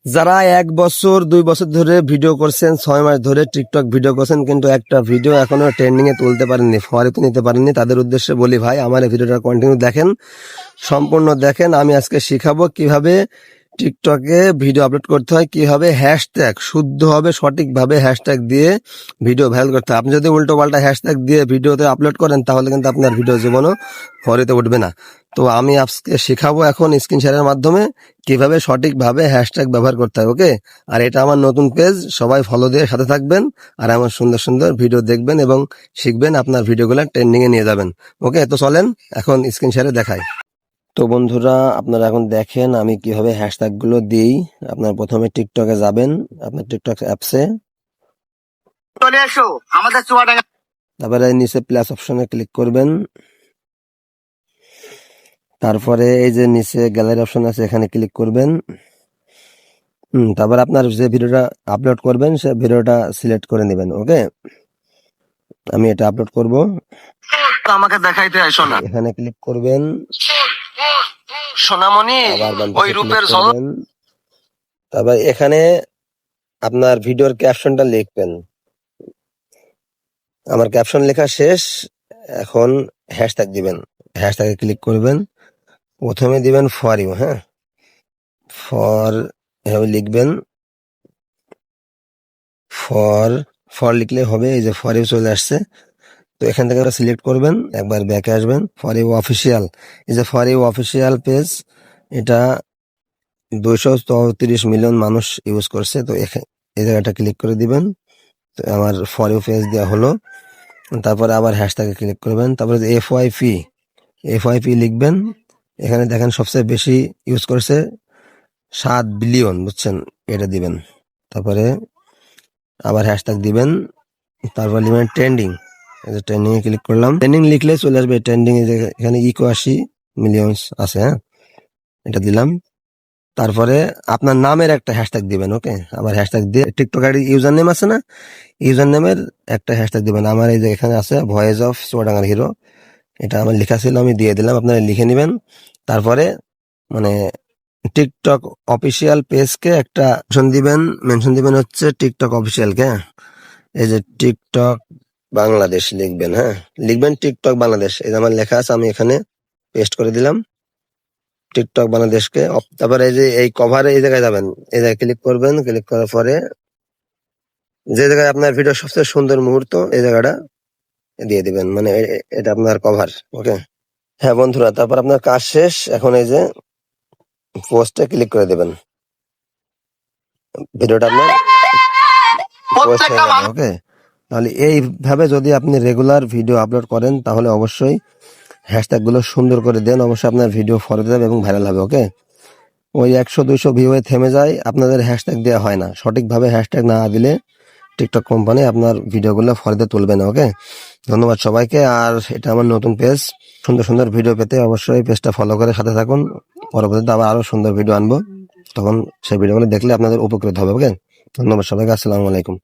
যারা 1 বছর 2 বছর ধরে ভিডিও করছেন, 6 মাস ধরে টিকটক ভিডিও করছেন, কিন্তু একটা ভিডিও এখনো ট্রেন্ডিং এ তুলতে পারেননি, ফরিতে নিতে পারেননি, তাদের উদ্দেশ্যে বলি ভাই, আমার এই ভিডিওটা কন্টিনিউ দেখেন, সম্পূর্ণ দেখেন। আমি আজকে শিখাবো কিভাবে টিকটকে ভিডিও আপলোড করতে হয়, কিভাবে হ্যাশট্যাগ শুদ্ধভাবে সঠিকভাবে হ্যাশট্যাগ দিয়ে ভিডিও ভাইরাল করতে হয়। আপনি যদি উল্টো পাল্টা হ্যাশট্যাগ দিয়ে ভিডিওতে আপলোড করেন তাহলে কিন্তু আপনার ভিডিও জীবনও ফরিতে উঠবে না। তো আমি আজকে শিখাবো এখন স্ক্রিন শেয়ারের মাধ্যমে কিভাবে সঠিকভাবে হ্যাশট্যাগ ব্যবহার করতে হয়। ওকে, আর এটা আমার নতুন পেজ, সবাই ফলো দিয়ে সাথে থাকবেন আর আমার সুন্দর সুন্দর ভিডিও দেখবেন এবং শিখবেন, আপনার ভিডিওগুলো ট্রেন্ডিং এ নিয়ে যাবেন। ওকে, তো চলেন এখন স্ক্রিন শেয়ারে দেখাই। তো বন্ধুরা, আপনারা এখন দেখেন আমি কিভাবে হ্যাশট্যাগ গুলো দিই। আপনার প্রথমে টিকটকে যাবেন, আপনার টিকটক অ্যাপসে চলে এসো আমাদের চুয়াডাঙ্গা। তারপরে নিচে প্লাস অপশনে ক্লিক করবেন। তারপরে এই যে নিচে গ্যালারি অপশন আছে, এখানে ক্লিক করবেন। তারপর আপনার যে ভিডিওটা আপলোড করবেন সে ভিডিওটা সিলেক্ট করে নেবেন। ওকে, আমি এটা আপলোড করব, আমাকে দেখাইতে আইসো না, এখানে ক্লিক করবেন। সোনামণি আবার বাম ওই পাশে রূপের ক্লিক করবেন। তারপর এখানে আপনার ভিডিওর ক্যাপশনটা লিখবেন। আমার ক্যাপশন লেখা শেষ, এখন হ্যাশট্যাগ দিবেন। হ্যাশট্যাগে ক্লিক করবেন, প্রথমে দিবেন ফর ইউ। হ্যাঁ, ফর এভাবে লিখবেন। ফর ফর লিখলে হবে, এই যে ফর ইউ চলে আসছে। তো এখান থেকে সিলেক্ট করবেন, একবার ব্যাকে আসবেন। ফর ইউ অফিসিয়াল, এই যে ফর ইউ অফিসিয়াল পেজ, এটা 234 মিলিয়ন মানুষ ইউজ করছে। তো এই জায়গাটা ক্লিক করে দিবেন। তো আমার ফর ইউ পেজ দেওয়া হলো। তারপরে আবার হ্যাশট্যাগে ক্লিক করবেন, তারপরে এফওয়াইপি লিখবেন। এখানে দেখেন সবচেয়ে বেশি ইউজ করছে 7 বিলিয়ন, বুঝছেন, এটা দিবেন। তারপরে আবার হ্যাশট্যাগ দিবেন, তারপর লিখবেন ট্রেন্ডিং। ট্রেন্ডিং এ ক্লিক করলাম, ট্রেন্ডিং লিখলে চলে আসবে ট্রেন্ডিং এ, এখানে 81 মিলিয়ন আছে। হ্যাঁ, এটা দিলাম। তারপরে আপনার নামের একটা হ্যাশট্যাগ দিবেন। ওকে, আবার হ্যাশট্যাগ দিয়ে টিকটক আইডি ইউজার নেম আছে না, ইউজার নেমের একটা হ্যাশট্যাগ দিবেন। আমার এই যে এখানে আছে ভয়েস অফ চুয়াডাঙ্গার হিরো, এটা আমার লেখা ছিল, আমি দিয়ে দিলাম, আপনারা লিখে নেবেন। তারপরে মানে টিকটক অফিসিয়াল পেজকে একটা মেনশন দিবেন হচ্ছে টিকটক অফিসিয়ালকে। এই যে টিকটক বাংলাদেশ লিখবেন। হ্যাঁ, লিখবেন টিকটক বাংলাদেশ, এই যে আমার লেখা আছে, আমি এখানে পেস্ট করে দিলাম টিকটক বাংলাদেশকে। তারপরে এই যে এই কভারে এই জায়গায় যাবেন, এই জায়গায় ক্লিক করবেন। ক্লিক করার পরে যে জায়গায় আপনার ভিডিও সবচেয়ে সুন্দর মুহূর্ত, এই জায়গাটা দিয়ে দিবেন, মানে এটা আপনার কভার। ওকে, হ্যাঁ বন্ধুরা, তারপর আপনার কাজ শেষ। এখন এই যে পোস্টে ক্লিক করে দেবেন, ভিডিওটা আপনার পোস্ট হয়ে যাবে। ওকে, তাহলে এইভাবে যদি আপনি রেগুলার ভিডিও আপলোড করেন তাহলে অবশ্যই হ্যাশট্যাগ গুলো সুন্দর করে দেন, অবশ্যই আপনার ভিডিও ফরওয়ার্ড যাবে এবং ভাইরাল হবে। ওকে, ওই 100-200 ভিউ হয়ে থেমে যায়, আপনাদের হ্যাশট্যাগ দেওয়া হয় না। সঠিকভাবে হ্যাশট্যাগ না দিলে টিকটক কোম্পানি আপনার ভিডিওগুলো ফরওয়ার্ডে তুলবে না। ওকে, ধন্যবাদ সবাইকে। আর এটা আমার নতুন পেজ, সুন্দর সুন্দর ভিডিও পেতে অবশ্যই পেজটা ফলো করে সাথে থাকুন। পরবর্তীতে আবার আরো সুন্দর ভিডিও আনবো, তখন সেই ভিডিওগুলো দেখলে আপনাদের উপকৃত হবে। ওকে, ধন্যবাদ সবাইকে, আসসালামু আলাইকুম।